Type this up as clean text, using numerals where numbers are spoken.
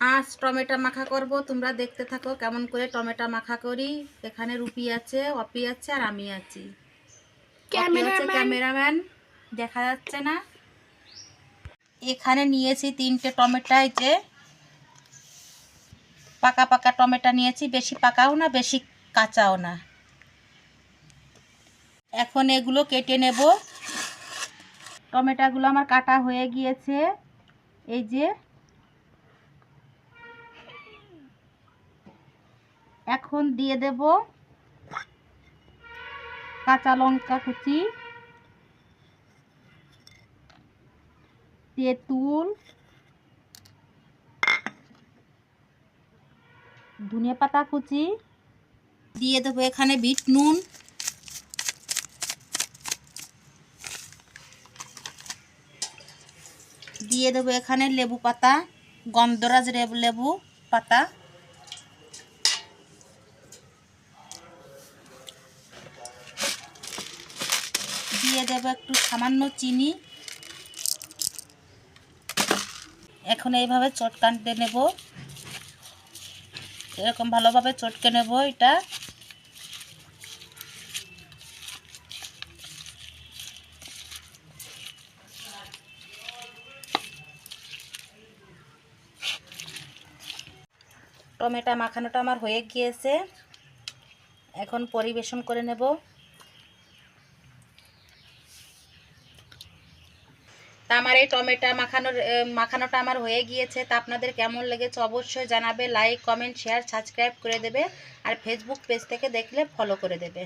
আজ টমেটো মাখা করব, তোমরা দেখতে থাকো কেমন করে টমেটো মাখা করি। এখানে রুপি আছে, অপি আছে আর আমি আছি। অপি হচ্ছে ক্যামেরাম্যান, দেখা যাচ্ছে না। এখানে নিয়েছি 3টে টমেটো, এই যে পাকা পাকা টমেটো নিয়েছি, বেশি পাকাও না বেশি কাঁচাও না। এখন এগুলো কেটে নেব। টমেটোগুলো আমার কাটা হয়ে গিয়েছে, এই যে। এখন দিয়ে দেব কাঁচা লঙ্কা কুচি, তেঁতুল, ধনিয়া পাতা কুচি, দিয়ে দেবো এখানে বিট নুন, দিয়ে দেবো এখানে লেবু পাতা, গন্ধরাজ লেবু পাতা, দিয়ে দেবো একটু সামান্য চিনি। এখন এইভাবে চটকাতে নেব, এরকম ভালোভাবে চটকে নেব এটা। টমেটো মাখানোটা আমার হয়ে গিয়েছে, এখন পরিবেশন করে নেব। তা আমার এই টমেটো মাখানোটা আমার হয়ে গিয়েছে। তা আপনাদের কেমন লেগেছে অবশ্যই জানাবে। লাইক, কমেন্ট, শেয়ার, সাবস্ক্রাইব করে দেবে। আর ফেসবুক পেজ থেকে দেখলে ফলো করে দেবে।